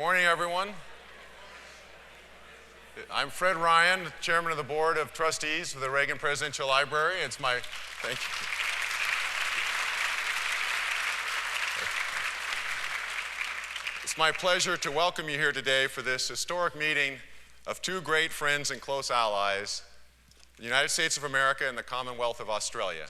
Morning, everyone. I'm Fred Ryan, Chairman of the Board of Trustees of the Reagan Presidential Library. Thank you. It's my pleasure to welcome you here today for this historic meeting of two great friends and close allies, the United States of America and the Commonwealth of Australia.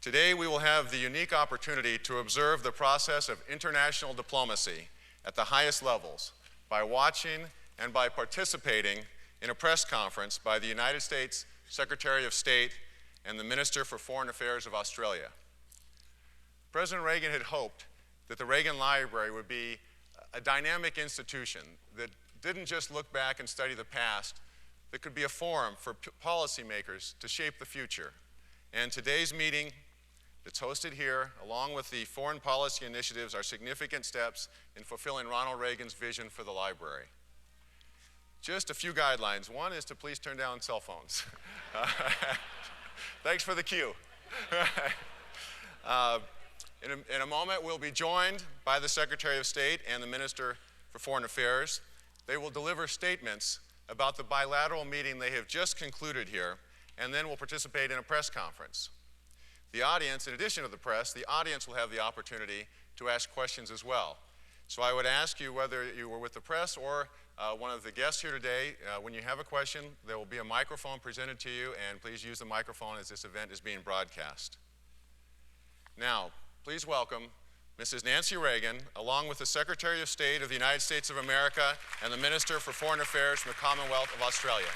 Today, we will have the unique opportunity to observe the process of international diplomacy at the highest levels by watching and by participating in a press conference by the United States Secretary of State and the Minister for Foreign Affairs of Australia. President Reagan had hoped that the Reagan Library would be a dynamic institution that didn't just look back and study the past, that could be a forum for policymakers to shape the future. And today's meeting that's hosted here, along with the foreign policy initiatives, are significant steps in fulfilling Ronald Reagan's vision for the library. Just a few guidelines. One is to please turn down cell phones. Thanks for the cue. In a moment, we'll be joined by the Secretary of State and the Minister for Foreign Affairs. They will deliver statements about the bilateral meeting they have just concluded here, and then we'll participate in a press conference. The audience, in addition to the press, the audience will have the opportunity to ask questions as well. So I would ask you, whether you were with the press or one of the guests here today, when you have a question, there will be a microphone presented to you, and please use the microphone as this event is being broadcast. Now, please welcome Mrs. Nancy Reagan, along with the Secretary of State of the United States of America and the Minister for Foreign Affairs from the Commonwealth of Australia.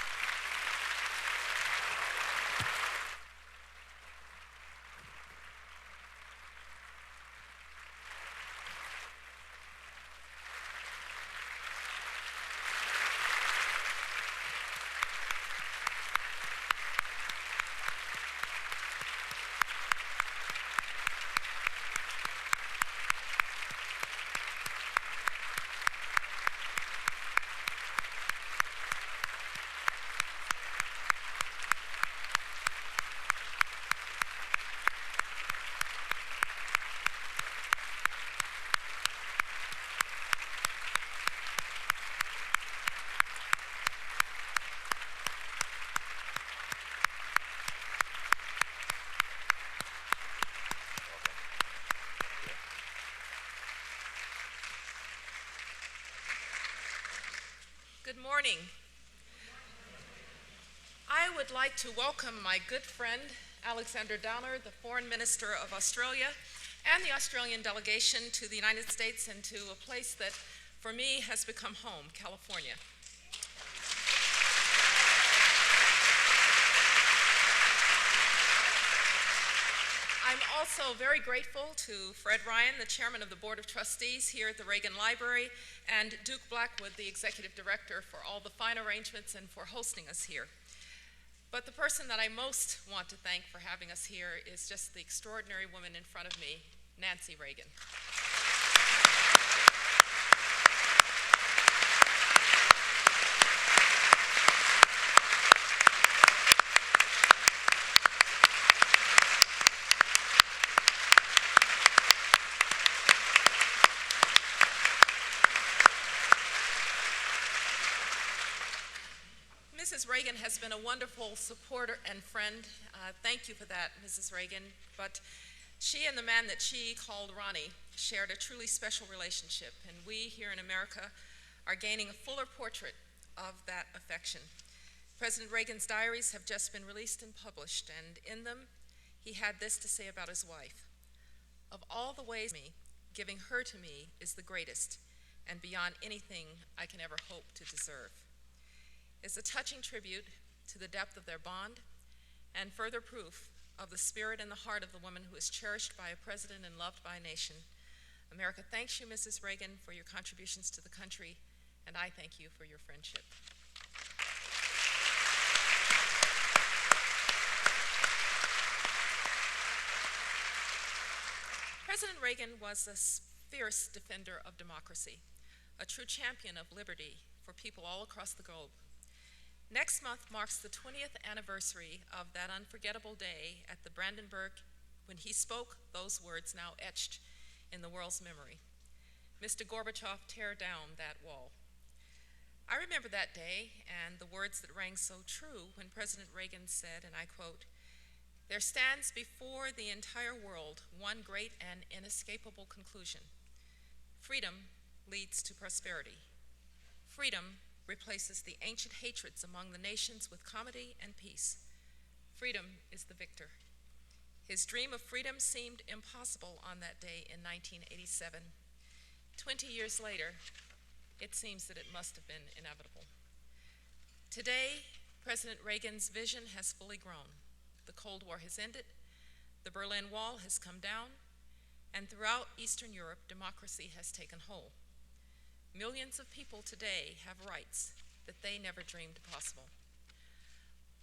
Good morning. I would like to welcome my good friend, Alexander Downer, the Foreign Minister of Australia, and the Australian delegation to the United States and to a place that, for me, has become home, California. I'm also very grateful to Fred Ryan, the Chairman of the Board of Trustees here at the Reagan Library, and Duke Blackwood, the Executive Director, for all the fine arrangements and for hosting us here. But the person that I most want to thank for having us here is just the extraordinary woman in front of me, Nancy Reagan. Mrs. Reagan has been a wonderful supporter and friend. Thank you for that, Mrs. Reagan. But she and the man that she called Ronnie shared a truly special relationship, and we here in America are gaining a fuller portrait of that affection. President Reagan's diaries have just been released and published, and in them, he had this to say about his wife. Of all the ways giving her to me is the greatest, and beyond anything I can ever hope to deserve. It's a touching tribute to the depth of their bond and further proof of the spirit and the heart of the woman who is cherished by a president and loved by a nation. America thanks you, Mrs. Reagan, for your contributions to the country, and I thank you for your friendship. President Reagan was a fierce defender of democracy, a true champion of liberty for people all across the globe. Next month marks the 20th anniversary of that unforgettable day at the Brandenburg when he spoke those words now etched in the world's memory. Mr. Gorbachev tear down that wall. I remember that day and the words that rang so true when President Reagan said, and I quote, "There stands before the entire world one great and inescapable conclusion. Freedom leads to prosperity. Freedom replaces the ancient hatreds among the nations with comity and peace. Freedom is the victor." His dream of freedom seemed impossible on that day in 1987. 20 years later, it seems that it must have been inevitable. Today, President Reagan's vision has fully grown. The Cold War has ended, the Berlin Wall has come down, and throughout Eastern Europe, democracy has taken hold. Millions of people today have rights that they never dreamed possible.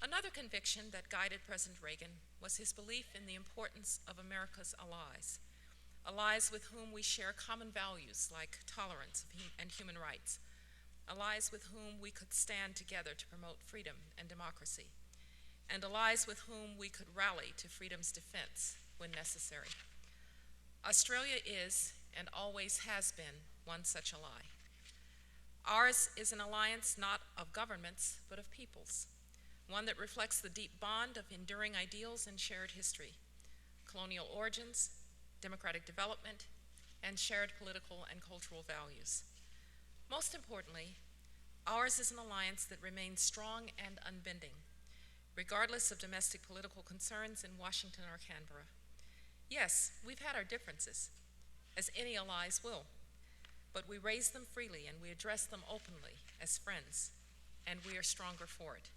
Another conviction that guided President Reagan was his belief in the importance of America's allies, allies with whom we share common values like tolerance and human rights, allies with whom we could stand together to promote freedom and democracy, and allies with whom we could rally to freedom's defense when necessary. Australia is, and always has been, one such ally. Ours is an alliance not of governments, but of peoples, one that reflects the deep bond of enduring ideals and shared history, colonial origins, democratic development, and shared political and cultural values. Most importantly, ours is an alliance that remains strong and unbending, regardless of domestic political concerns in Washington or Canberra. Yes, we've had our differences, as any allies will, but we raise them freely and we address them openly as friends, and we are stronger for it.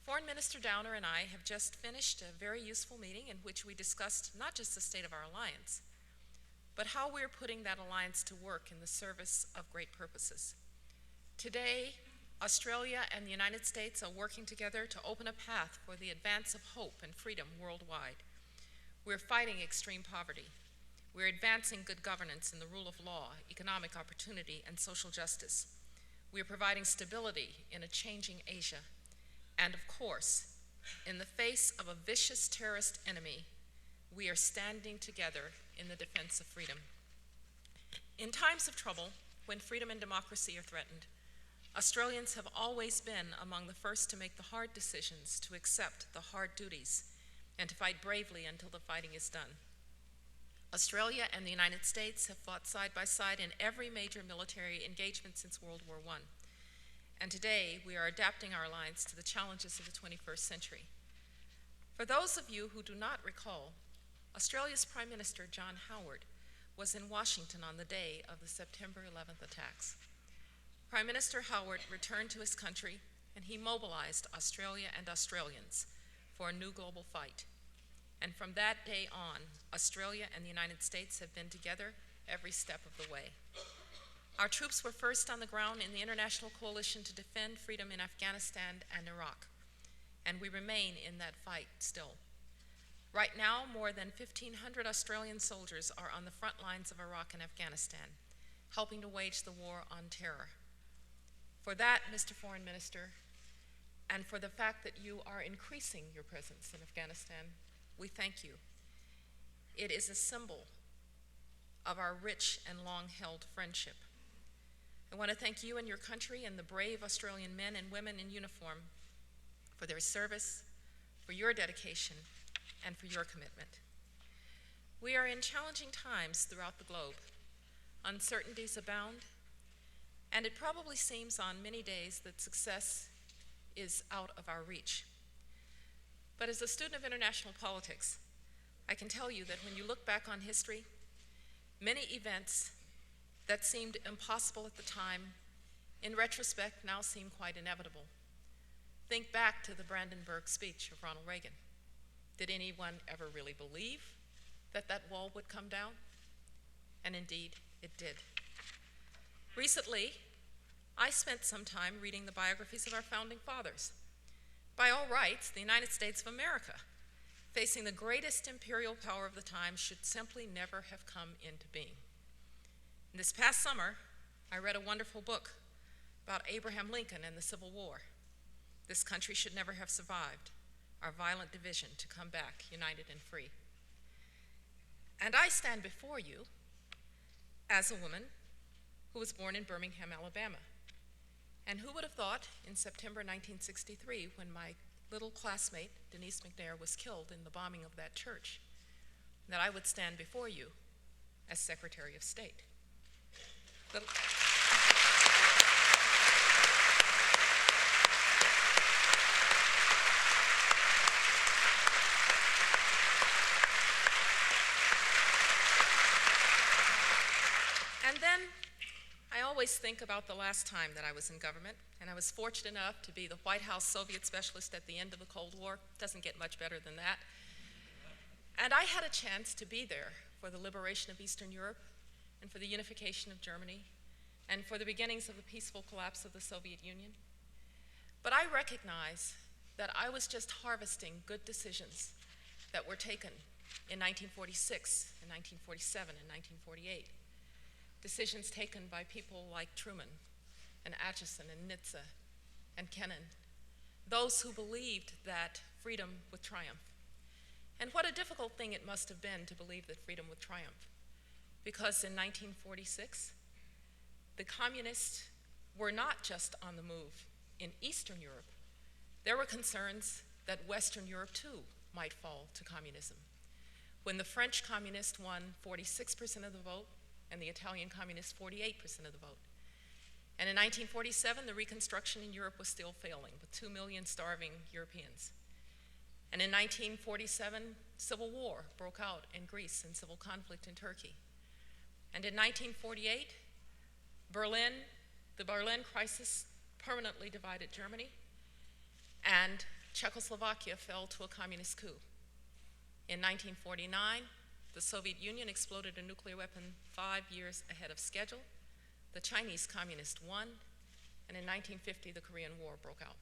Foreign Minister Downer and I have just finished a very useful meeting in which we discussed not just the state of our alliance, but how we're putting that alliance to work in the service of great purposes. Today, Australia and the United States are working together to open a path for the advance of hope and freedom worldwide. We're fighting extreme poverty. We're advancing good governance and the rule of law, economic opportunity, and social justice. We're providing stability in a changing Asia. And of course, in the face of a vicious terrorist enemy, we are standing together in the defense of freedom. In times of trouble, when freedom and democracy are threatened, Australians have always been among the first to make the hard decisions, to accept the hard duties, and to fight bravely until the fighting is done. Australia and the United States have fought side by side in every major military engagement since World War I. And today, we are adapting our alliance to the challenges of the 21st century. For those of you who do not recall, Australia's Prime Minister, John Howard, was in Washington on the day of the September 11th attacks. Prime Minister Howard returned to his country, and he mobilized Australia and Australians for a new global fight. And from that day on, Australia and the United States have been together every step of the way. Our troops were first on the ground in the international coalition to defend freedom in Afghanistan and Iraq, and we remain in that fight still. Right now, more than 1,500 Australian soldiers are on the front lines of Iraq and Afghanistan, helping to wage the war on terror. For that, Mr. Foreign Minister, and for the fact that you are increasing your presence in Afghanistan, we thank you. It is a symbol of our rich and long-held friendship. I want to thank you and your country and the brave Australian men and women in uniform for their service, for your dedication, and for your commitment. We are in challenging times throughout the globe. Uncertainties abound, and it probably seems on many days that success is out of our reach. But as a student of international politics, I can tell you that when you look back on history, many events that seemed impossible at the time, in retrospect now seem quite inevitable. Think back to the Brandenburg speech of Ronald Reagan. Did anyone ever really believe that that wall would come down? And indeed, it did. Recently, I spent some time reading the biographies of our founding fathers. By all rights, the United States of America, facing the greatest imperial power of the time, should simply never have come into being. This past summer, I read a wonderful book about Abraham Lincoln and the Civil War. This country should never have survived our violent division to come back united and free. And I stand before you as a woman who was born in Birmingham, Alabama. And who would have thought in September 1963, when my little classmate, Denise McNair, was killed in the bombing of that church, that I would stand before you as Secretary of State. And then I always think about the last time that I was in government, and I was fortunate enough to be the White House Soviet specialist at the end of the Cold War. Doesn't get much better than that. And I had a chance to be there for the liberation of Eastern Europe and for the unification of Germany and for the beginnings of the peaceful collapse of the Soviet Union. But I recognize that I was just harvesting good decisions that were taken in 1946, in 1947, and 1948. Decisions taken by people like Truman and Acheson and Nitze and Kennan, those who believed that freedom would triumph. And what a difficult thing it must have been to believe that freedom would triumph, because in 1946, the communists were not just on the move in Eastern Europe. There were concerns that Western Europe too might fall to communism. When the French communists won 46% of the vote, and the Italian communists 48% of the vote. And in 1947, the reconstruction in Europe was still failing, with 2 million starving Europeans. And in 1947, civil war broke out in Greece and civil conflict in Turkey. And in 1948, the Berlin crisis permanently divided Germany, and Czechoslovakia fell to a communist coup. In 1949, the Soviet Union exploded a nuclear weapon 5 years ahead of schedule. The Chinese communists won, and in 1950, the Korean War broke out.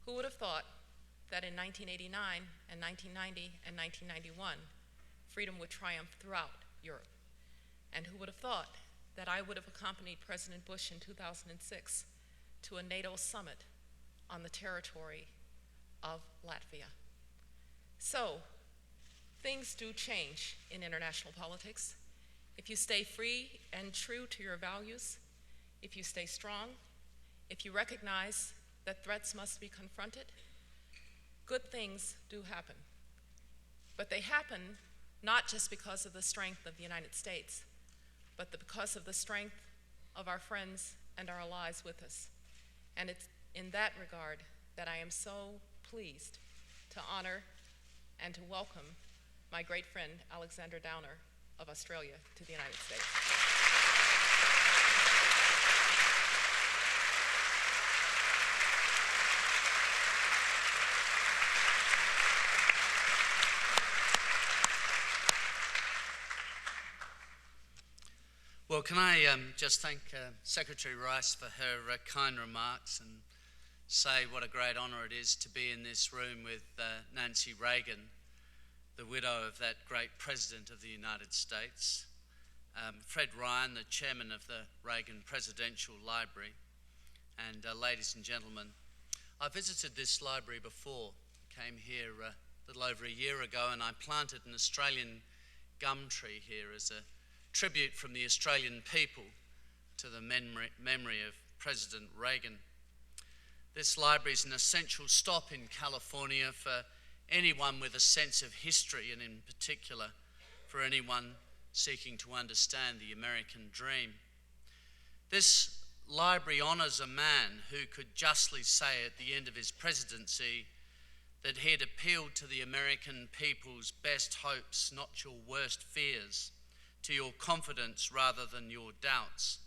Who would have thought that in 1989 and 1990 and 1991, freedom would triumph throughout Europe? And who would have thought that I would have accompanied President Bush in 2006 to a NATO summit on the territory of Latvia? So, things do change in international politics. If you stay free and true to your values, if you stay strong, if you recognize that threats must be confronted, good things do happen. But they happen not just because of the strength of the United States, but because of the strength of our friends and our allies with us. And it's in that regard that I am so pleased to honor and to welcome my great friend, Alexander Downer of Australia, to the United States. Well, can I just thank Secretary Rice for her kind remarks and say what a great honour it is to be in this room with Nancy Reagan, the widow of that great President of the United States, Fred Ryan, the chairman of the Reagan Presidential Library, and ladies and gentlemen, I visited this library before. I came here a little over a year ago, and I planted an Australian gum tree here as a tribute from the Australian people to the memory of President Reagan. This library is an essential stop in California for anyone with a sense of history, and in particular for anyone seeking to understand the American dream. This library honours a man who could justly say at the end of his presidency that he had appealed to the American people's best hopes, not your worst fears, to your confidence rather than your doubts.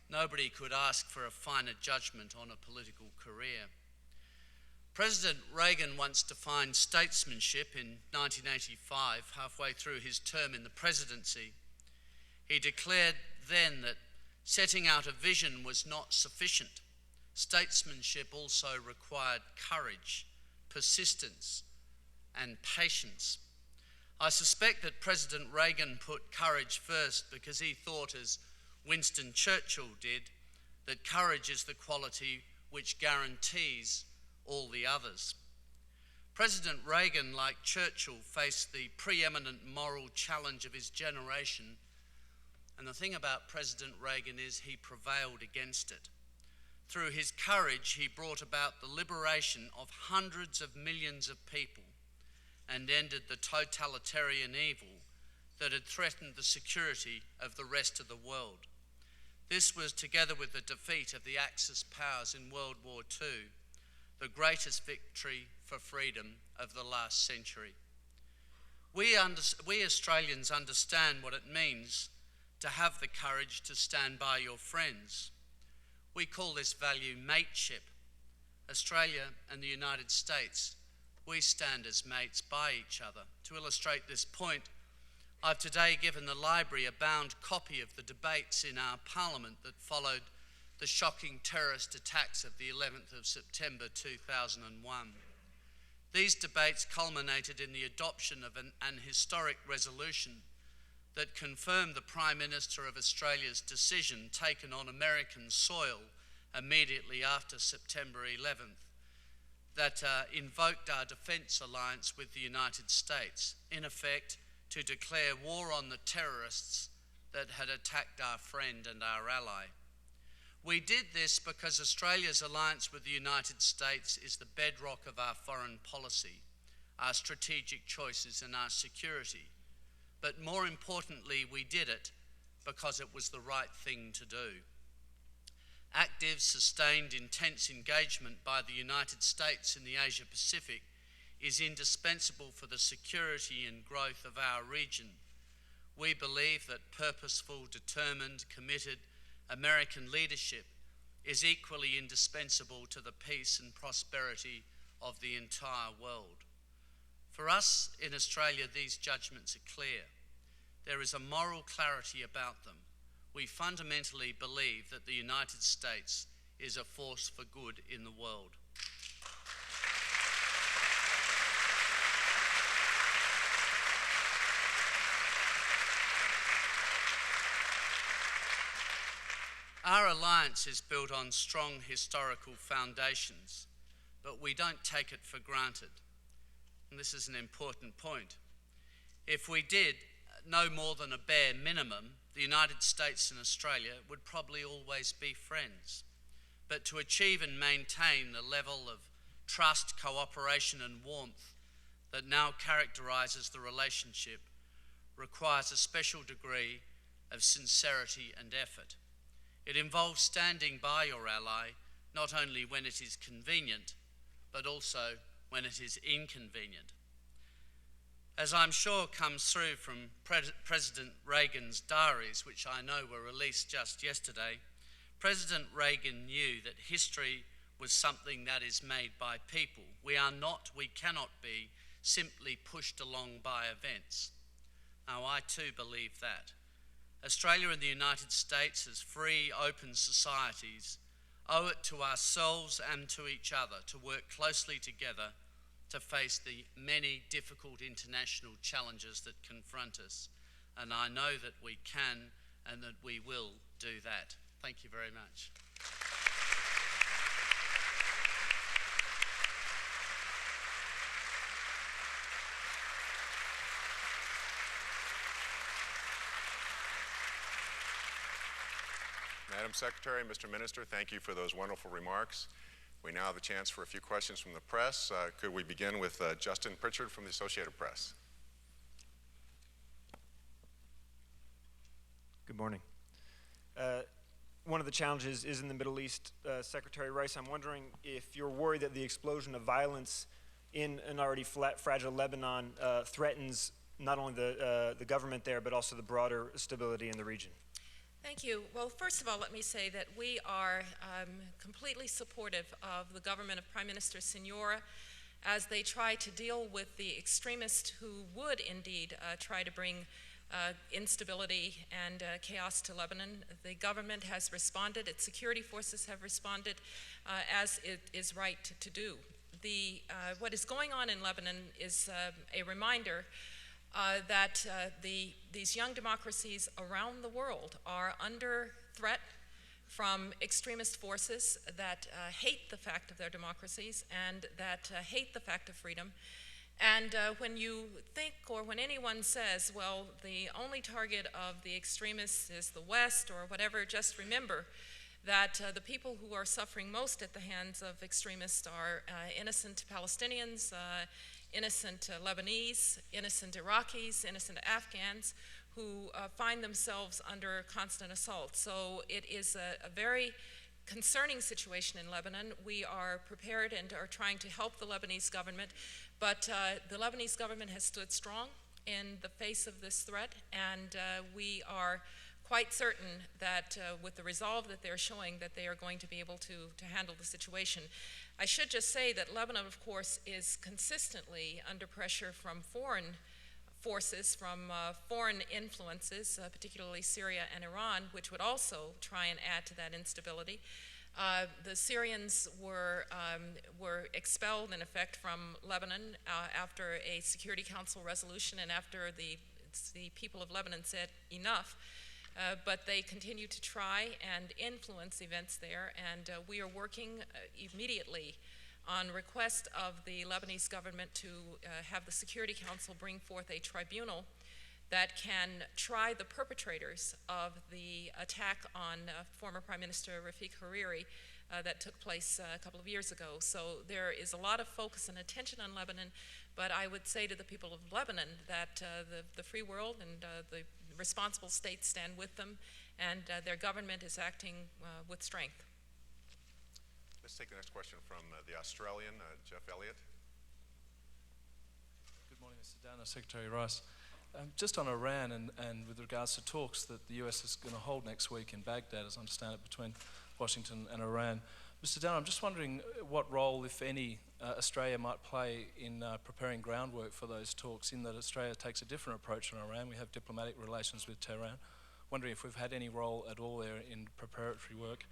Nobody could ask for a finer judgment on a political career. President Reagan once defined statesmanship in 1985, halfway through his term in the presidency. He declared then that setting out a vision was not sufficient. Statesmanship also required courage, persistence, and patience. I suspect that President Reagan put courage first because he thought, as Winston Churchill did, that courage is the quality which guarantees all the others. President Reagan, like Churchill, faced the preeminent moral challenge of his generation And the thing about President Reagan is he prevailed against it. Through his courage, he brought about the liberation of hundreds of millions of people and ended the totalitarian evil that had threatened the security of the rest of the world. This was, together with the defeat of the Axis powers in World War II, the greatest victory for freedom of the last century. We Australians understand what it means to have the courage to stand by your friends. We call this value mateship. Australia and the United States, we stand as mates by each other. To illustrate this point, I've today given the library a bound copy of the debates in our Parliament that followed the shocking terrorist attacks of the 11th of September 2001. These debates culminated in the adoption of an historic resolution that confirmed the Prime Minister of Australia's decision taken on American soil immediately after September 11th that invoked our defence alliance with the United States, in effect to declare war on the terrorists that had attacked our friend and our ally. We did this because Australia's alliance with the United States is the bedrock of our foreign policy, our strategic choices and our security. But more importantly, we did it because it was the right thing to do. Active, sustained, intense engagement by the United States in the Asia-Pacific is indispensable for the security and growth of our region. We believe that purposeful, determined, committed American leadership is equally indispensable to the peace and prosperity of the entire world. For us in Australia, these judgments are clear. There is a moral clarity about them. We fundamentally believe that the United States is a force for good in the world. Our alliance is built on strong historical foundations, but we don't take it for granted. And this is an important point. If we did no more than a bare minimum, the United States and Australia would probably always be friends. But to achieve and maintain the level of trust, cooperation and warmth that now characterises the relationship requires a special degree of sincerity and effort. It involves standing by your ally not only when it is convenient, but also when it is inconvenient. As I'm sure comes through from President Reagan's diaries, which I know were released just yesterday, President Reagan knew that history was something that is made by people. We cannot be simply pushed along by events. Now, I too believe that. Australia and the United States, as free, open societies, owe it to ourselves and to each other to work closely together to face the many difficult international challenges that confront us. And I know that we can and that we will do that. Thank you very much. Madam Secretary, Mr. Minister, thank you for those wonderful remarks. We now have a chance for a few questions from the press. Could we begin with Justin Pritchard from the Associated Press? Good morning. One of the challenges is in the Middle East, Secretary Rice. I'm wondering if you're worried that the explosion of violence in an already fragile Lebanon threatens not only the government there, but also the broader stability in the region. Thank you. Well, first of all, let me say that we are completely supportive of the government of Prime Minister Signora as they try to deal with the extremists who would indeed try to bring instability and chaos to Lebanon. The government has responded, its security forces have responded as it is right to do. What is going on in Lebanon is a reminder that these young democracies around the world are under threat from extremist forces that hate the fact of their democracies and that hate the fact of freedom. And when you think, or when anyone says, well, the only target of the extremists is the West or whatever, just remember that the people who are suffering most at the hands of extremists are innocent Palestinians, innocent Lebanese, innocent Iraqis, innocent Afghans, who find themselves under constant assault. So it is a very concerning situation in Lebanon. We are prepared and are trying to help the Lebanese government, but the Lebanese government has stood strong in the face of this threat, and we are quite certain that with the resolve that they're showing, that they are going to be able to handle the situation. I should just say that Lebanon, of course, is consistently under pressure from foreign forces, from foreign influences, particularly Syria and Iran, which would also try and add to that instability. The Syrians were expelled, in effect, from Lebanon after a Security Council resolution and after the people of Lebanon said enough. But they continue to try and influence events there, and we are working immediately on request of the Lebanese government to have the Security Council bring forth a tribunal that can try the perpetrators of the attack on former Prime Minister Rafik Hariri that took place a couple of years ago. So there is a lot of focus and attention on Lebanon, but I would say to the people of Lebanon that the free world and the responsible states stand with them, and their government is acting with strength. Let's take the next question from the Australian, Jeff Elliott. Good morning, Mr. Downer, Secretary Rice. Just on Iran and with regards to talks that the US is going to hold next week in Baghdad, as I understand it, between Washington and Iran. Mr. Downer, I'm just wondering what role, if any, Australia might play in preparing groundwork for those talks, in that Australia takes a different approach on Iran. We have diplomatic relations with Tehran. Wondering if we've had any role at all there in preparatory work.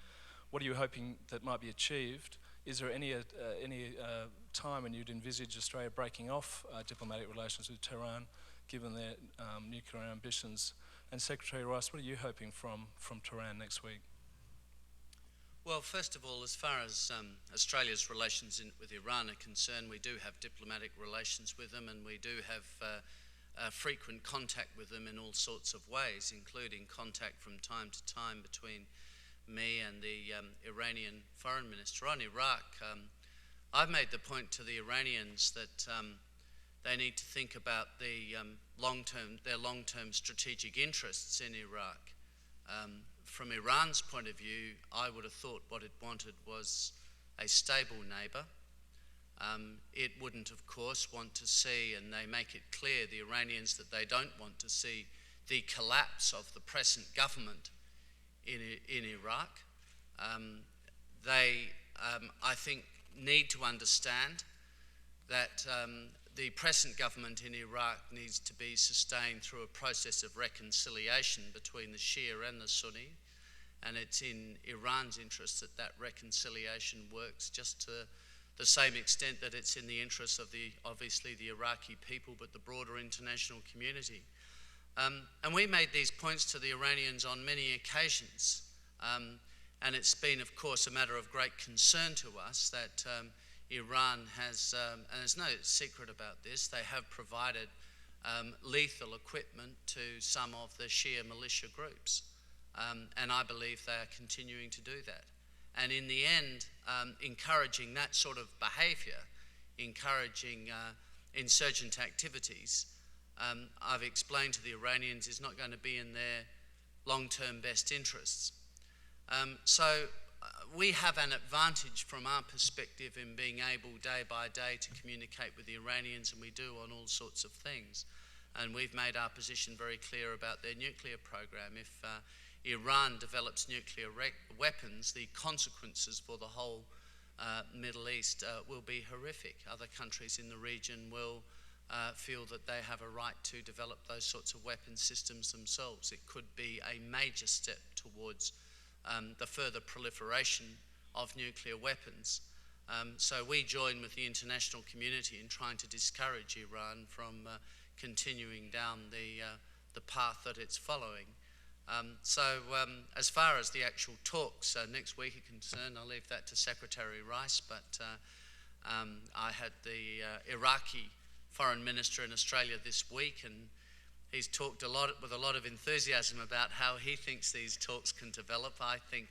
What are you hoping that might be achieved? Is there any time when you'd envisage Australia breaking off diplomatic relations with Tehran, given their nuclear ambitions? And Secretary Rice, what are you hoping from Tehran next week? Well, first of all, as far as Australia's relations with Iran are concerned, we do have diplomatic relations with them, and we do have frequent contact with them in all sorts of ways, including contact from time to time between me and the Iranian foreign minister. On Iraq, I've made the point to the Iranians that they need to think about their long-term strategic interests in Iraq. From Iran's point of view, I would have thought what it wanted was a stable neighbour. It wouldn't, of course, want to see, and they make it clear, the Iranians, that they don't want to see the collapse of the present government in Iraq. They, I think, need to understand that the present government in Iraq needs to be sustained through a process of reconciliation between the Shia and the Sunni, and it's in Iran's interest that that reconciliation works, just to the same extent that it's in the interest of obviously the Iraqi people, but the broader international community. And we made these points to the Iranians on many occasions, and it's been, of course, a matter of great concern to us that Iran has, and there's no secret about this, they have provided lethal equipment to some of the Shia militia groups. And I believe they are continuing to do that. And in the end, encouraging that sort of behaviour, encouraging insurgent activities, I've explained to the Iranians, is not going to be in their long-term best interests. So we have an advantage from our perspective in being able day by day to communicate with the Iranians, and we do on all sorts of things. And we've made our position very clear about their nuclear program. If Iran develops nuclear weapons, the consequences for the whole Middle East will be horrific. Other countries in the region will feel that they have a right to develop those sorts of weapon systems themselves. It could be a major step towards the further proliferation of nuclear weapons. So we join with the international community in trying to discourage Iran from continuing down the path that it's following. As far as the actual talks next week are concerned, I'll leave that to Secretary Rice, but I had the Iraqi foreign minister in Australia this week, and he's talked with a lot of enthusiasm about how he thinks these talks can develop. I think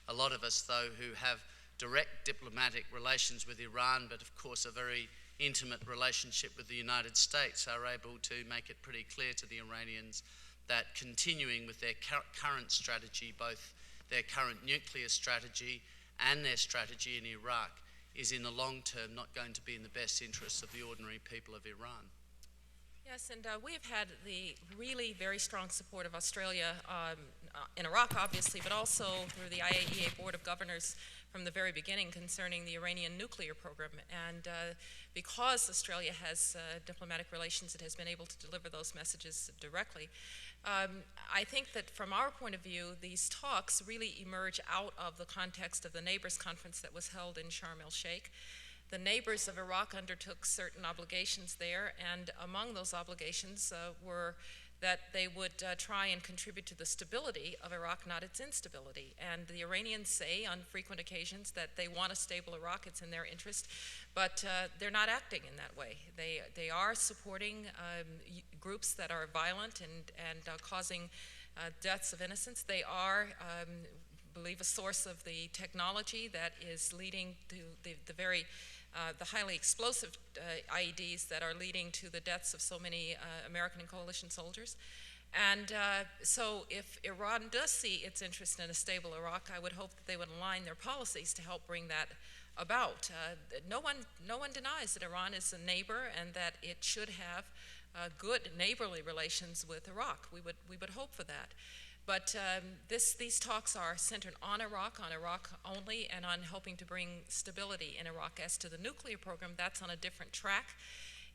a lot of us, though, who have direct diplomatic relations with Iran, but of course a very intimate relationship with the United States, are able to make it pretty clear to the Iranians that continuing with their current strategy, both their current nuclear strategy and their strategy in Iraq, is in the long term not going to be in the best interests of the ordinary people of Iran. Yes, and we have had the really very strong support of Australia in Iraq, obviously, but also through the IAEA Board of Governors from the very beginning concerning the Iranian nuclear program. And because Australia has diplomatic relations, it has been able to deliver those messages directly. I think that from our point of view, these talks really emerge out of the context of the Neighbors Conference that was held in Sharm el-Sheikh. The neighbors of Iraq undertook certain obligations there, and among those obligations were that they would try and contribute to the stability of Iraq, not its instability. And the Iranians say on frequent occasions that they want a stable Iraq, it's in their interest, but they're not acting in that way. They are supporting groups that are violent and causing deaths of innocents. They are, believe, a source of the technology that is leading to the highly explosive IEDs that are leading to the deaths of so many American and coalition soldiers. And so if Iran does see its interest in a stable Iraq, I would hope that they would align their policies to help bring that about. No one denies that Iran is a neighbor and that it should have good neighborly relations with Iraq. We would hope for that. But these talks are centered on Iraq only, and on helping to bring stability in Iraq. As to the nuclear program, that's on a different track.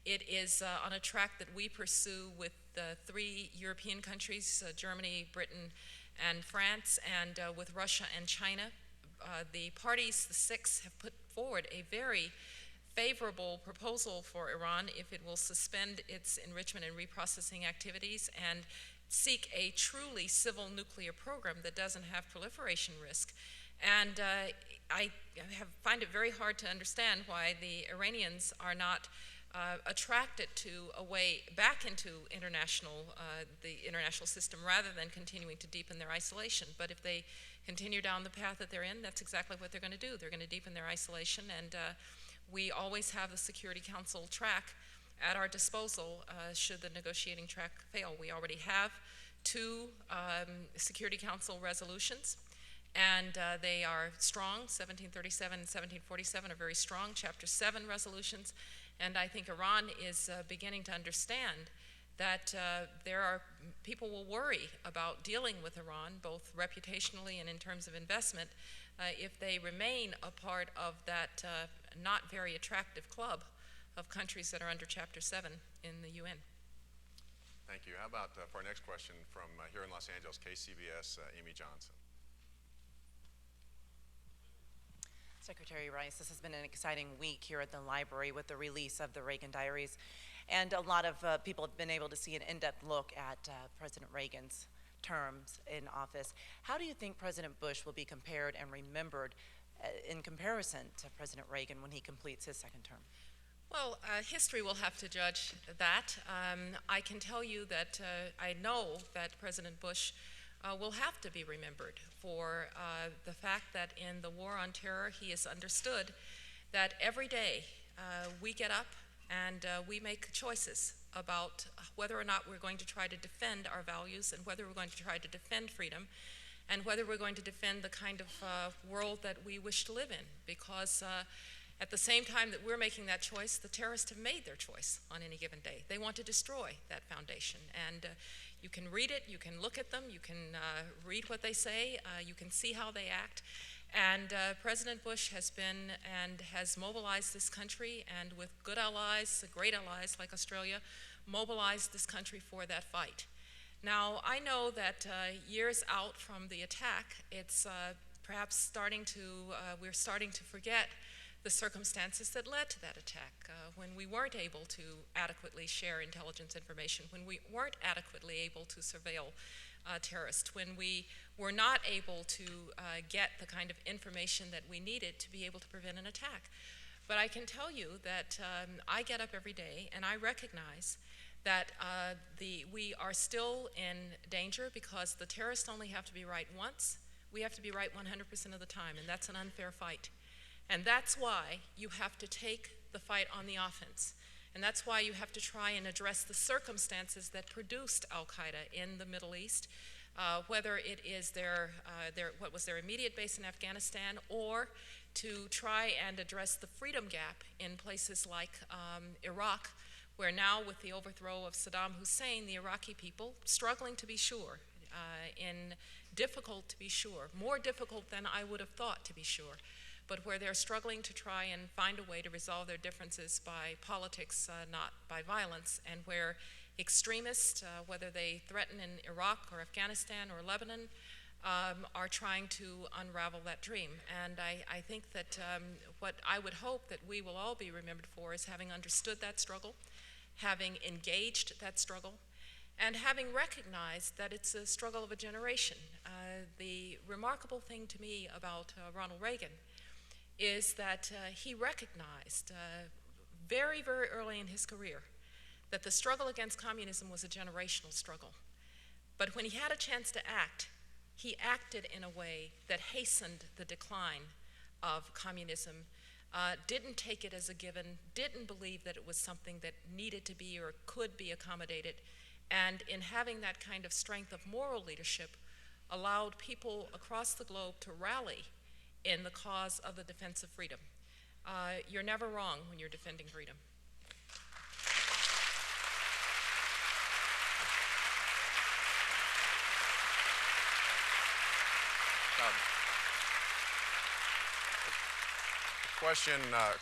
It is on a track that we pursue with 3 European countries, Germany, Britain, and France, and with Russia and China. The parties, the 6, have put forward a very favorable proposal for Iran if it will suspend its enrichment and reprocessing activities and seek a truly civil nuclear program that doesn't have proliferation risk. And I find it very hard to understand why the Iranians are not attracted to a way back into the international system rather than continuing to deepen their isolation. But if they continue down the path that they're in, that's exactly what they're going to do. They're going to deepen their isolation, and we always have the Security Council track at our disposal should the negotiating track fail. We already have 2 Security Council resolutions, and they are strong. 1737 and 1747 are very strong, Chapter 7 resolutions, and I think Iran is beginning to understand that people will worry about dealing with Iran, both reputationally and in terms of investment, if they remain a part of that not very attractive club of countries that are under Chapter 7 in the UN. Thank you. How about for our next question from here in Los Angeles, KCBS, Amy Johnson. Secretary Rice, this has been an exciting week here at the library with the release of the Reagan Diaries. And a lot of people have been able to see an in-depth look at President Reagan's terms in office. How do you think President Bush will be compared and remembered in comparison to President Reagan when he completes his 2nd term? Well, history will have to judge that. I can tell you that I know that President Bush will have to be remembered for the fact that in the war on terror, he has understood that every day we get up and we make choices about whether or not we're going to try to defend our values and whether we're going to try to defend freedom and whether we're going to defend the kind of world that we wish to live in. Because at the same time that we're making that choice, the terrorists have made their choice on any given day. They want to destroy that foundation. And you can read it, you can look at them, you can read what they say, you can see how they act. And President Bush has been and has mobilized this country, and with good allies, great allies like Australia, mobilized this country for that fight. Now, I know that years out from the attack, it's perhaps we're starting to forget the circumstances that led to that attack, when we weren't able to adequately share intelligence information, when we weren't adequately able to surveil terrorists, when we were not able to get the kind of information that we needed to be able to prevent an attack. But I can tell you that I get up every day and I recognize that we are still in danger because the terrorists only have to be right once. We have to be right 100% of the time, and that's an unfair fight. And that's why you have to take the fight on the offense. And that's why you have to try and address the circumstances that produced Al-Qaeda in the Middle East, whether it is what was their immediate base in Afghanistan, or to try and address the freedom gap in places like Iraq, where now with the overthrow of Saddam Hussein, the Iraqi people, struggling to be sure, difficult to be sure, more difficult than I would have thought to be sure, but where they're struggling to try and find a way to resolve their differences by politics, not by violence, and where extremists, whether they threaten in Iraq or Afghanistan or Lebanon, are trying to unravel that dream. And I think that what I would hope that we will all be remembered for is having understood that struggle, having engaged that struggle, and having recognized that it's a struggle of a generation. The remarkable thing to me about Ronald Reagan is that he recognized very, very early in his career that the struggle against communism was a generational struggle. But when he had a chance to act, he acted in a way that hastened the decline of communism, didn't take it as a given, didn't believe that it was something that needed to be or could be accommodated, and in having that kind of strength of moral leadership, allowed people across the globe to rally in the cause of the defense of freedom. You're never wrong when you're defending freedom.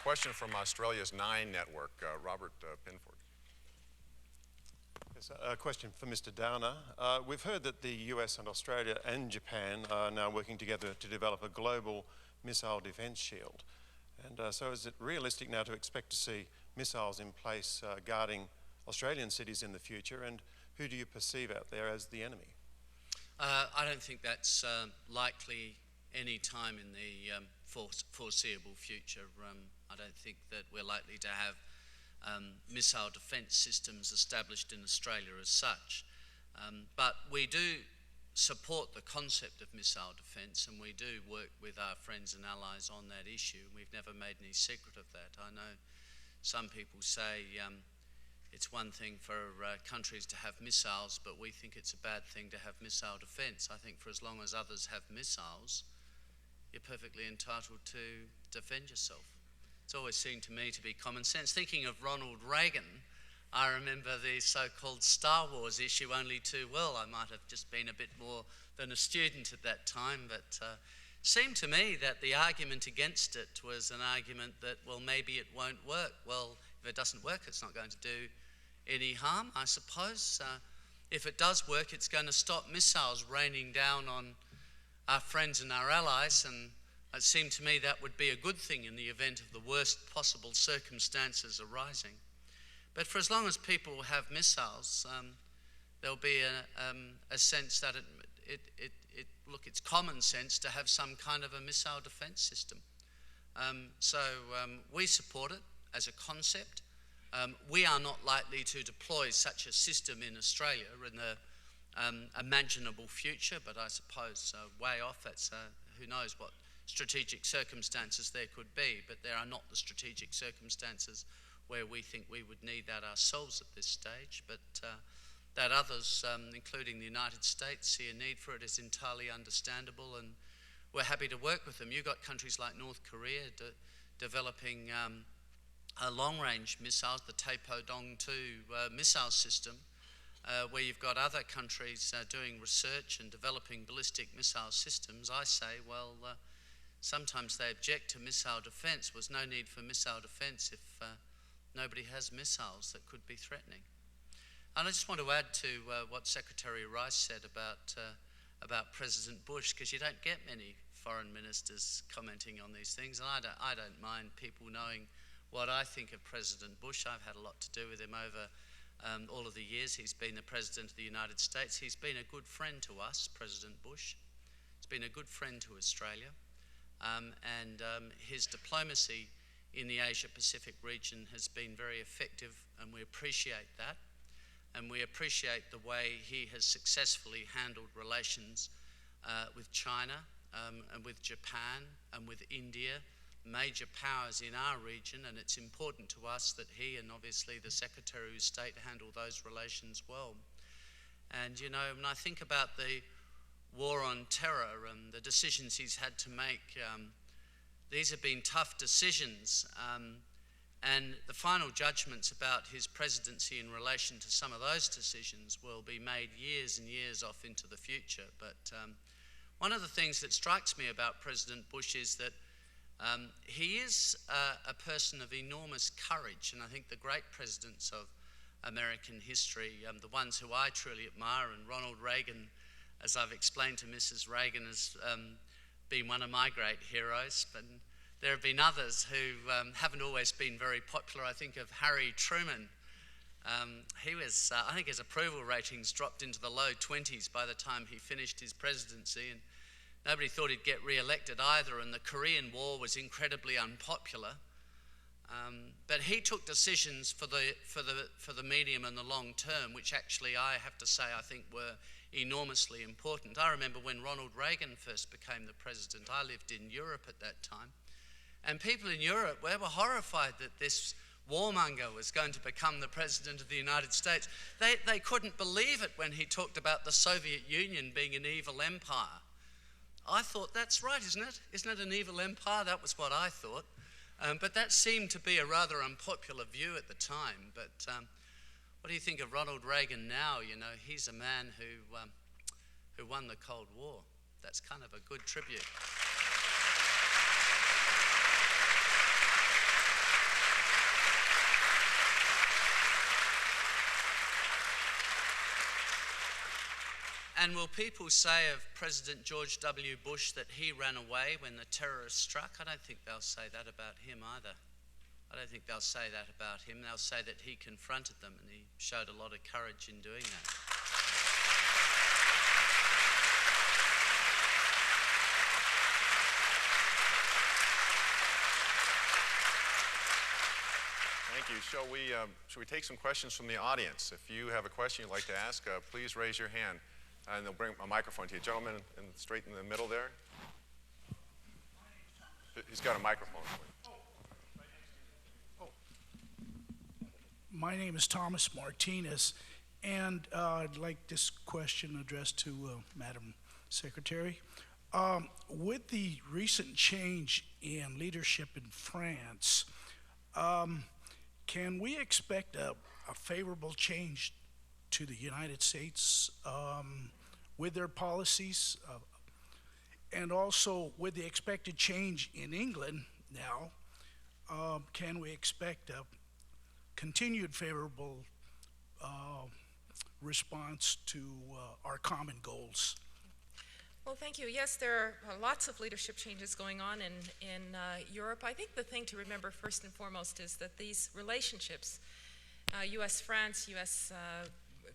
Question from Australia's 9 network, Robert Pinford. Yes, a question for Mr. Downer. We've heard that the US and Australia and Japan are now working together to develop a global missile defence shield. And so is it realistic now to expect to see missiles in place guarding Australian cities in the future? And who do you perceive out there as the enemy? I don't think that's likely any time in the foreseeable future. I don't think that we're likely to have missile defence systems established in Australia as such. But we do support the concept of missile defence, and we do work with our friends and allies on that issue. We've never made any secret of that. I know some people say it's one thing for countries to have missiles, but we think it's a bad thing to have missile defence. I think for as long as others have missiles, you're perfectly entitled to defend yourself. It's always seemed to me to be common sense. Thinking of Ronald Reagan, I remember the so-called Star Wars issue only too well. I might have just been a bit more than a student at that time, but it seemed to me that the argument against it was an argument that, well, maybe it won't work. Well, if it doesn't work, it's not going to do any harm, I suppose. If it does work, it's going to stop missiles raining down on our friends and our allies, and it seemed to me that would be a good thing in the event of the worst possible circumstances arising. But for as long as people have missiles, there'll be a sense that it's common sense to have some kind of a missile defence system. So we support it as a concept. We are not likely to deploy such a system in Australia in the imaginable future, but I suppose way off. That's who knows what strategic circumstances there could be, but there are not the strategic circumstances where we think we would need that ourselves at this stage. But that others, including the United States, see a need for it is entirely understandable, and we're happy to work with them. You've got countries like North Korea developing a long-range missiles, the Taepodong-2 missile system, where you've got other countries doing research and developing ballistic missile systems. I say, well, sometimes they object to missile defence. There's no need for missile defence if nobody has missiles that could be threatening. And I just want to add to what Secretary Rice said about President Bush, because you don't get many foreign ministers commenting on these things, and I don't mind people knowing what I think of President Bush. I've had a lot to do with him over all of the years he's been the President of the United States. He's been a good friend to us, President Bush. He's been a good friend to Australia. And his diplomacy in the Asia-Pacific region has been very effective, and we appreciate that. And we appreciate the way he has successfully handled relations with China and with Japan and with India, major powers in our region, and it's important to us that he and obviously the Secretary of State handle those relations well. And you know, when I think about the war on terror and the decisions he's had to make, these have been tough decisions, and the final judgments about his presidency in relation to some of those decisions will be made years and years off into the future. But one of the things that strikes me about President Bush is that he is a person of enormous courage, and I think the great presidents of American history, the ones who I truly admire, and Ronald Reagan, as I've explained to Mrs. Reagan, has been one of my great heroes, but there have been others who haven't always been very popular. I think of Harry Truman. He was, I think his approval ratings dropped into the low 20s by the time he finished his presidency, and nobody thought he'd get re-elected either, and the Korean War was incredibly unpopular. But he took decisions for the medium and the long term, which actually I have to say I think were enormously important. I remember when Ronald Reagan first became the president, I lived in Europe at that time, and people in Europe were horrified that this warmonger was going to become the president of the United States. They couldn't believe it when he talked about the Soviet Union being an evil empire. I thought, that's right, isn't it? Isn't it an evil empire? That was what I thought. But that seemed to be a rather unpopular view at the time. But what do you think of Ronald Reagan now? You know, he's a man who won the Cold War. That's kind of a good tribute. And will people say of President George W. Bush that he ran away when the terrorists struck? I don't think they'll say that about him either. I don't think they'll say that about him. They'll say that he confronted them and he showed a lot of courage in doing that. Thank you. Shall we take some questions from the audience? If you have a question you'd like to ask, please raise your hand. And they'll bring a microphone to you. Gentleman straight in the middle there. He's got a microphone. My name is Thomas Martinez, and I'd like this question addressed to Madam Secretary. With the recent change in leadership in France, can we expect a favorable change to the United States with their policies, and also with the expected change in England now, can we expect a continued favorable response to our common goals? Well, thank you. Yes, there are lots of leadership changes going on in Europe. I think the thing to remember first and foremost is that these relationships, U.S.-France, U.S.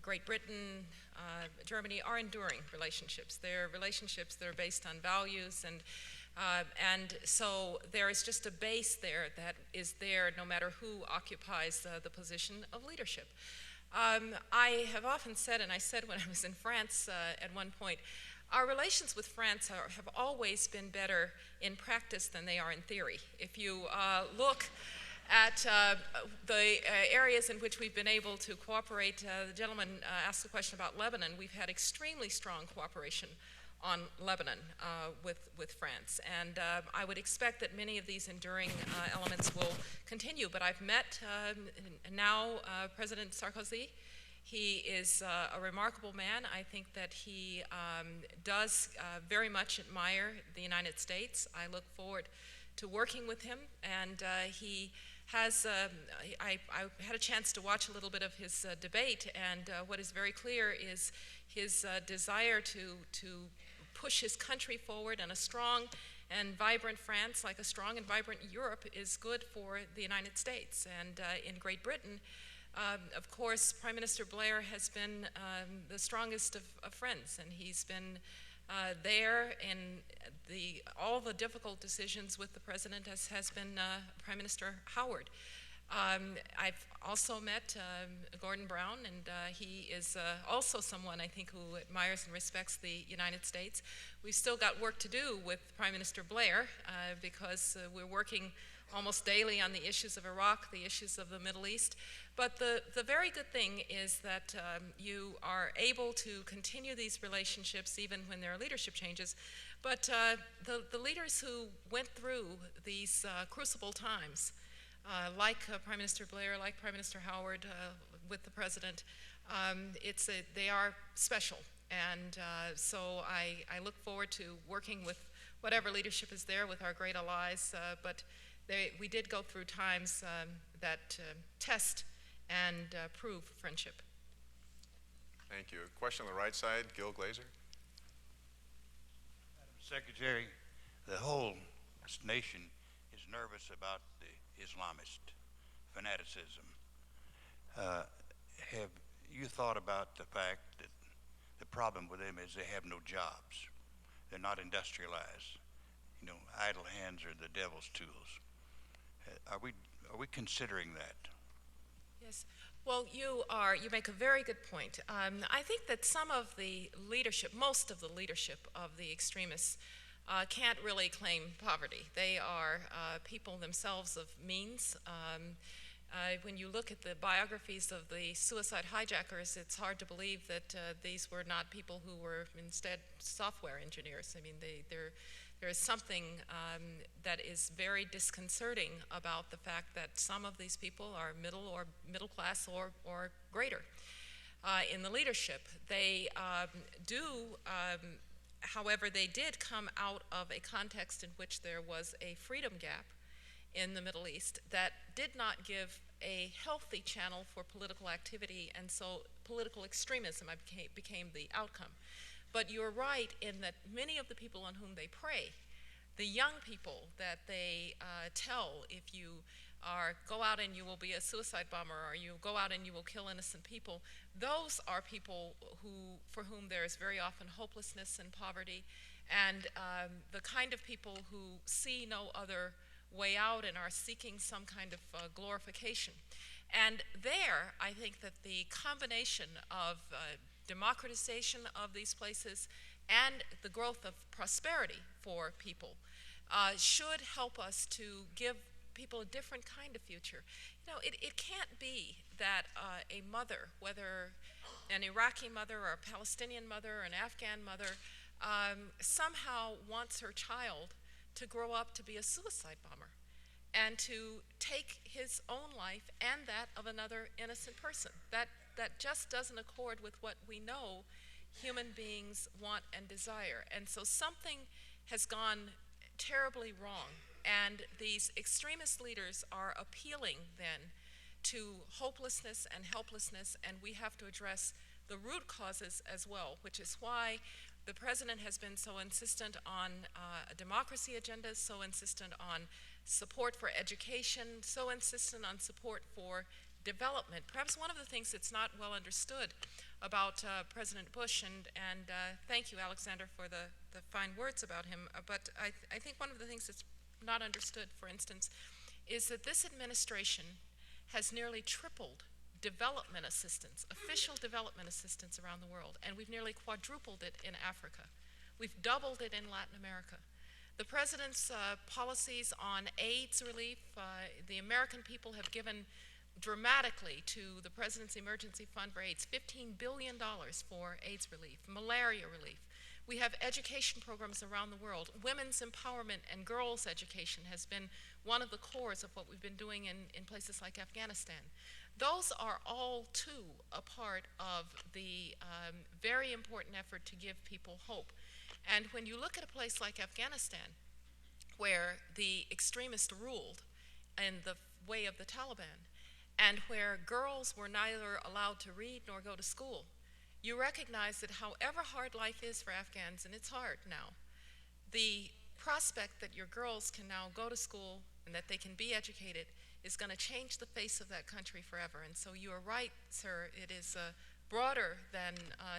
Great Britain, Germany, are enduring relationships. They're relationships that are based on values, and so there is just a base there that is there no matter who occupies the position of leadership. I have often said, and I said when I was in France at one point, our relations with France have always been better in practice than they are in theory. If you look at the areas in which we've been able to cooperate, the gentleman asked a question about Lebanon. We've had extremely strong cooperation on Lebanon with France, and I would expect that many of these enduring elements will continue. But I've met now President Sarkozy. He is a remarkable man. I think that he does very much admire the United States. I look forward to working with him, and he has, I had a chance to watch a little bit of his debate, and what is very clear is his desire to push his country forward, and a strong and vibrant France, like a strong and vibrant Europe, is good for the United States. And in Great Britain, of course, Prime Minister Blair has been the strongest of friends, and he's been there in all the difficult decisions with the president has been Prime Minister Howard. I've also met Gordon Brown, and he is also someone I think who admires and respects the United States. We've still got work to do with Prime Minister Blair because we're working almost daily on the issues of Iraq, the issues of the Middle East. But the very good thing is that you are able to continue these relationships even when there are leadership changes. But the leaders who went through these crucible times, like Prime Minister Blair, like Prime Minister Howard with the President, they are special. And so I look forward to working with whatever leadership is there with our great allies. But we did go through times that test and prove friendship. Thank you. A question on the right side, Gil Glazer. Madam Secretary, the whole nation is nervous about the Islamist fanaticism. Have you thought about the fact that the problem with them is they have no jobs? They're not industrialized. You know, idle hands are the devil's tools. Are we considering that? Yes. Well, you make a very good point. I think that some of the leadership, most of the leadership of the extremists can't really claim poverty. They are people themselves of means. When you look at the biographies of the suicide hijackers, it's hard to believe that these were not people who were instead software engineers. I mean, there is something that is very disconcerting about the fact that some of these people are middle class or greater in the leadership. They however, they did come out of a context in which there was a freedom gap in the Middle East that did not give a healthy channel for political activity, and so political extremism became the outcome. But you're right in that many of the people on whom they prey, the young people that they tell, if you go out and you will be a suicide bomber, or you go out and you will kill innocent people, those are people for whom there is very often hopelessness and poverty, and the kind of people who see no other way out and are seeking some kind of glorification. And there, I think that the combination of democratization of these places and the growth of prosperity for people should help us to give people a different kind of future. You know, it can't be that a mother, whether an Iraqi mother or a Palestinian mother or an Afghan mother, somehow wants her child to grow up to be a suicide bomber and to take his own life and that of another innocent person. That just doesn't accord with what we know human beings want and desire. And so something has gone terribly wrong, and these extremist leaders are appealing then to hopelessness and helplessness, and we have to address the root causes as well, which is why the president has been so insistent on a democracy agenda, so insistent on support for education, so insistent on support for development. Perhaps one of the things that's not well understood about President Bush, and thank you, Alexander, for the fine words about him, but I think one of the things that's not understood, for instance, is that this administration has nearly tripled development assistance, official development assistance around the world, and we've nearly quadrupled it in Africa. We've doubled it in Latin America. The president's policies on AIDS relief, the American people have given dramatically to the president's emergency fund for AIDS, $15 billion for AIDS relief, malaria relief. We have education programs around the world. Women's empowerment and girls' education has been one of the cores of what we've been doing in places like Afghanistan. Those are all too a part of the very important effort to give people hope. And when you look at a place like Afghanistan, where the extremists ruled in the way of the Taliban, and where girls were neither allowed to read nor go to school, you recognize that however hard life is for Afghans, and it's hard now, the prospect that your girls can now go to school and that they can be educated is going to change the face of that country forever. And so you are right, sir, it is broader than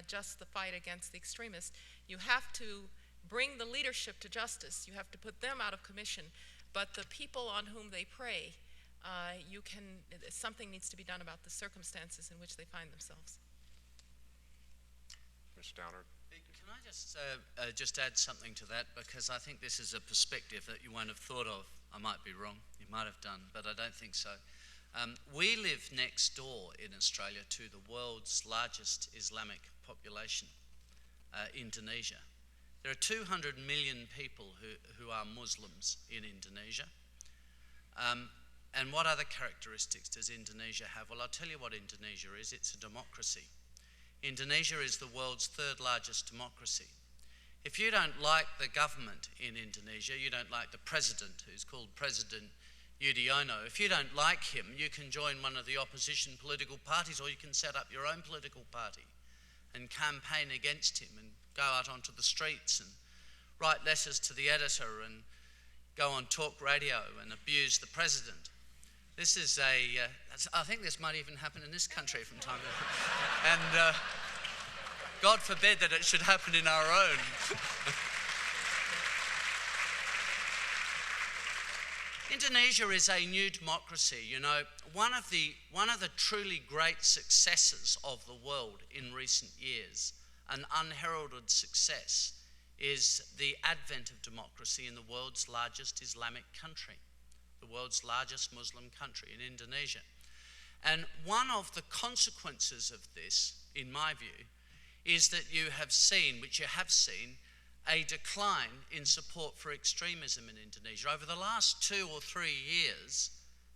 just the fight against the extremists. You have to bring the leadership to justice. You have to put them out of commission. But the people on whom they prey, something needs to be done about the circumstances in which they find themselves. Mr. Downer. Can I just add something to that, because I think this is a perspective that you won't have thought of. I might be wrong, you might have done, but I don't think so. We live next door in Australia to the world's largest Islamic population, Indonesia. There are 200 million people who are Muslims in Indonesia. And what other characteristics does Indonesia have? Well, I'll tell you what Indonesia is. It's a democracy. Indonesia is the world's third largest democracy. If you don't like the government in Indonesia, you don't like the president, who's called President Yudhoyono, if you don't like him, you can join one of the opposition political parties, or you can set up your own political party and campaign against him and go out onto the streets and write letters to the editor and go on talk radio and abuse the president. This is I think this might even happen in this country from time to time. And God forbid that it should happen in our own. Indonesia is a new democracy. You know, one of the truly great successes of the world in recent years, an unheralded success, is the advent of democracy in the world's largest Islamic country, the world's largest Muslim country, in Indonesia. And one of the consequences of this, in my view, is that you have seen, a decline in support for extremism in Indonesia. Over the last 2 or 3 years,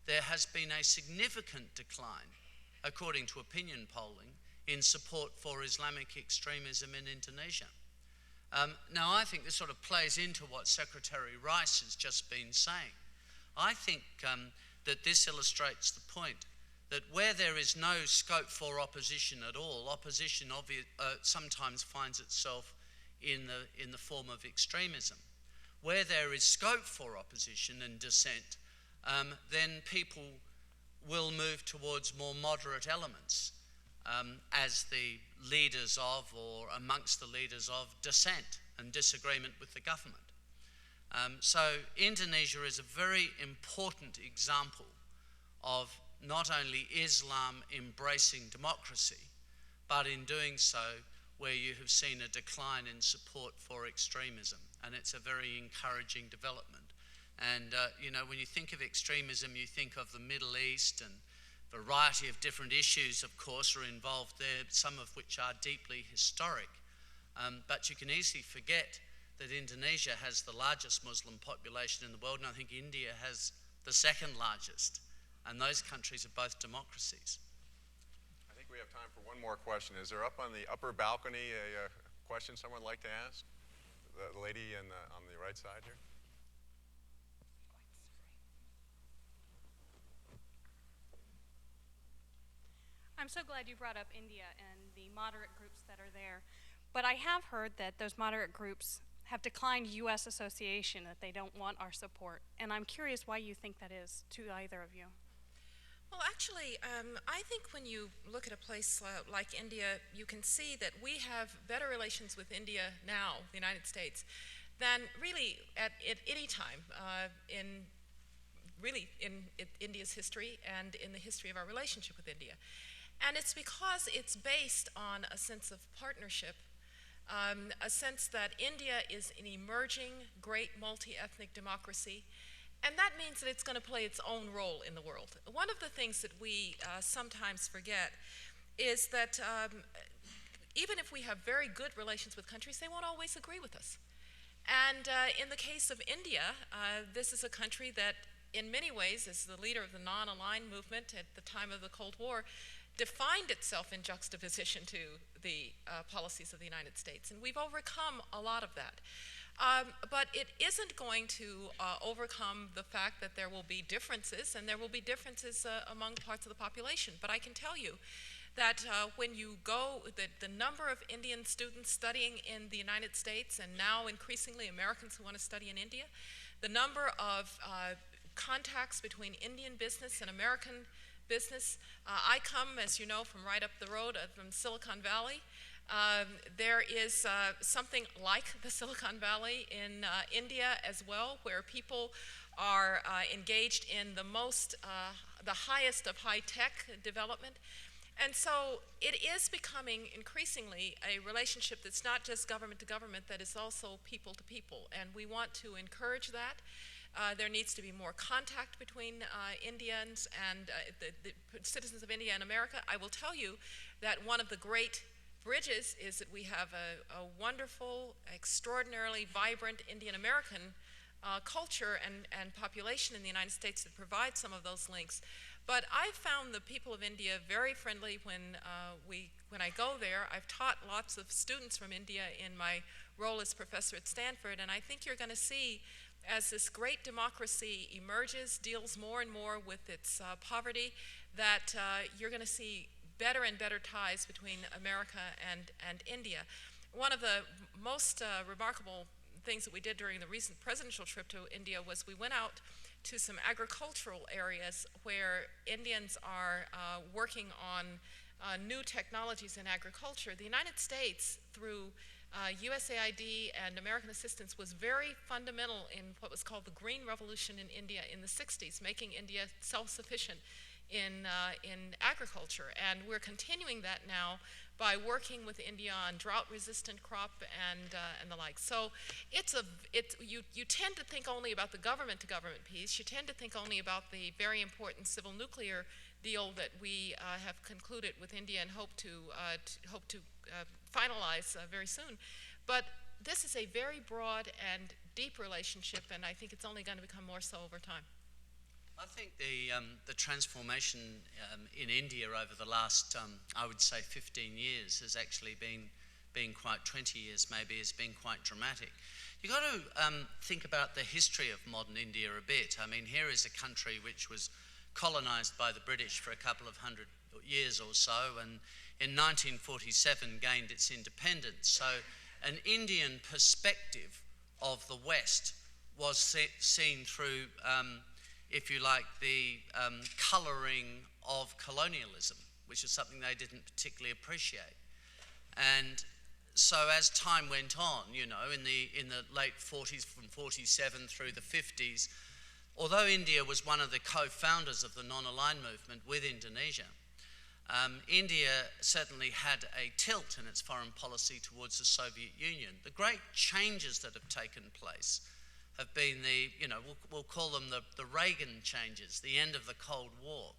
there has been a significant decline, according to opinion polling, in support for Islamic extremism in Indonesia. Now, I think this sort of plays into what Secretary Rice has just been saying. I think that this illustrates the point that where there is no scope for opposition at all, opposition sometimes finds itself in the form of extremism. Where there is scope for opposition and dissent, then people will move towards more moderate elements as the leaders of, or amongst the leaders of, dissent and disagreement with the government. So Indonesia is a very important example of not only Islam embracing democracy, but in doing so where you have seen a decline in support for extremism, and it's a very encouraging development. And you know, when you think of extremism, you think of the Middle East, and a variety of different issues, of course, are involved there, some of which are deeply historic. But you can easily forget that Indonesia has the largest Muslim population in the world, and I think India has the second largest, and those countries are both democracies. I think we have time for one more question. Is there up on the upper balcony a question someone would like to ask? The lady on the right side here. I'm so glad you brought up India and the moderate groups that are there. But I have heard that those moderate groups have declined U.S. association, that they don't want our support. And I'm curious why you think that is, to either of you. Well, actually, I think when you look at a place like India, you can see that we have better relations with India now, the United States, than really at any time in India's history and in the history of our relationship with India. And it's because it's based on a sense of partnership, a sense that India is an emerging, great multi-ethnic democracy, and that means that it's going to play its own role in the world. One of the things that we sometimes forget is that even if we have very good relations with countries, they won't always agree with us. And in the case of India, this is a country that in many ways, as the leader of the non-aligned movement at the time of the Cold War, defined itself in juxtaposition to the policies of the United States. And we've overcome a lot of that. But it isn't going to overcome the fact that there will be differences, and there will be differences among parts of the population. But I can tell you that when you go, the number of Indian students studying in the United States, and now increasingly Americans who want to study in India, the number of contacts between Indian business and American business. I come, as you know, from right up the road from Silicon Valley. There is something like the Silicon Valley in India as well, where people are engaged in the highest of high-tech development. And so it is becoming increasingly a relationship that's not just government to government, that is also people to people. And we want to encourage that. There needs to be more contact between Indians and the citizens of India and America. I will tell you that one of the great bridges is that we have a wonderful, extraordinarily vibrant Indian American culture and population in the United States that provides some of those links. But I've found the people of India very friendly when I go there. I've taught lots of students from India in my role as professor at Stanford, and I think you're going to see, as this great democracy emerges, deals more and more with its poverty, that you're going to see better and better ties between America and India. One of the most remarkable things that we did during the recent presidential trip to India was we went out to some agricultural areas where Indians are working on new technologies in agriculture. The United States, through USAID and American assistance, was very fundamental in what was called the Green Revolution in India in the 60s, making India self-sufficient in agriculture. And we're continuing that now by working with India on drought-resistant crop and the like. So you tend to think only about the government-to-government piece. You tend to think only about the very important civil nuclear deal that we have concluded with India and hope to finalize very soon. But this is a very broad and deep relationship, and I think it's only going to become more so over time. I think the transformation in India over the last, I would say, 15 years has actually been quite, 20 years maybe, has been quite dramatic. You've got to think about the history of modern India a bit. I mean, here is a country which was colonized by the British for a couple of hundred years or so, and in 1947 gained its independence. So an Indian perspective of the West was seen through if you like, the colouring of colonialism, which is something they didn't particularly appreciate. And so as time went on, you know, in the late 40s, from 47 through the 50s, although India was one of the co-founders of the non-aligned movement with Indonesia, India certainly had a tilt in its foreign policy towards the Soviet Union. The great changes that have taken place have been we'll call them the Reagan changes, the end of the Cold War,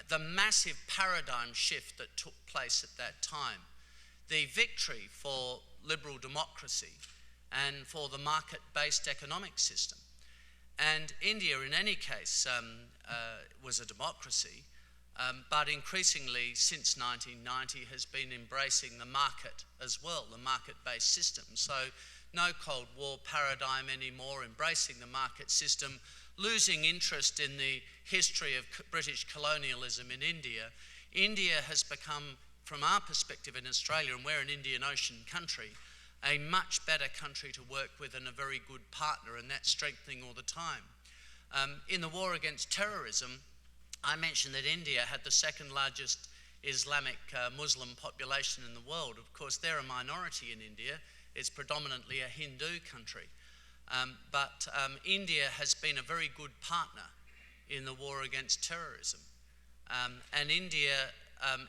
the massive paradigm shift that took place at that time, the victory for liberal democracy and for the market-based economic system. And India, in any case, was a democracy, but increasingly since 1990 has been embracing the market as well, the market-based system. So no Cold War paradigm anymore, embracing the market system, losing interest in the history of British colonialism in India. India has become, from our perspective in Australia, and we're an Indian Ocean country, a much better country to work with and a very good partner, and that's strengthening all the time. In the war against terrorism, I mentioned that India had the second largest Islamic Muslim population in the world. Of course, they're a minority in India. It's predominantly a Hindu country. But India has been a very good partner in the war against terrorism. And India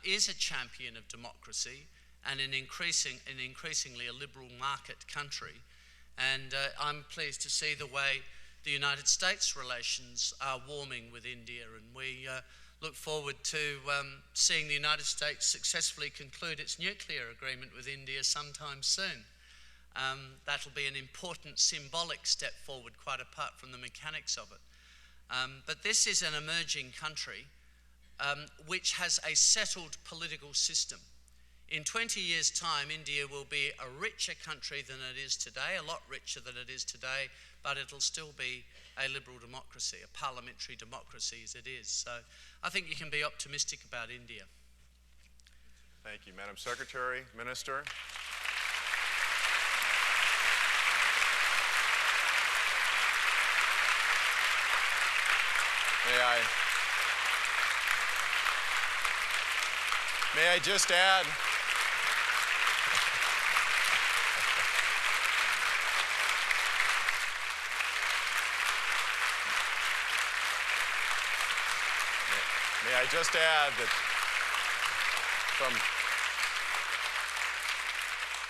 is a champion of democracy and an increasingly a liberal market country. And I'm pleased to see the way the United States relations are warming with India, and we look forward to seeing the United States successfully conclude its nuclear agreement with India sometime soon. That'll be an important symbolic step forward, quite apart from the mechanics of it. But this is an emerging country which has a settled political system. In 20 years' time, India will be a richer country than it is today, a lot richer than it is today, but it'll still be a liberal democracy, a parliamentary democracy as it is. So I think you can be optimistic about India. Thank you, Madam Secretary, Minister. May I just add, that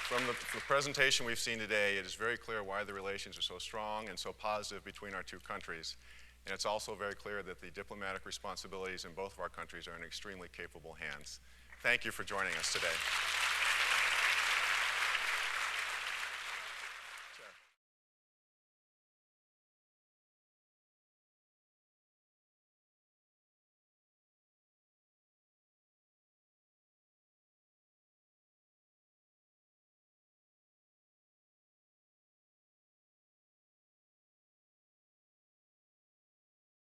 from the presentation we've seen today, it is very clear why the relations are so strong and so positive between our two countries. And it's also very clear that the diplomatic responsibilities in both of our countries are in extremely capable hands. Thank you for joining us today.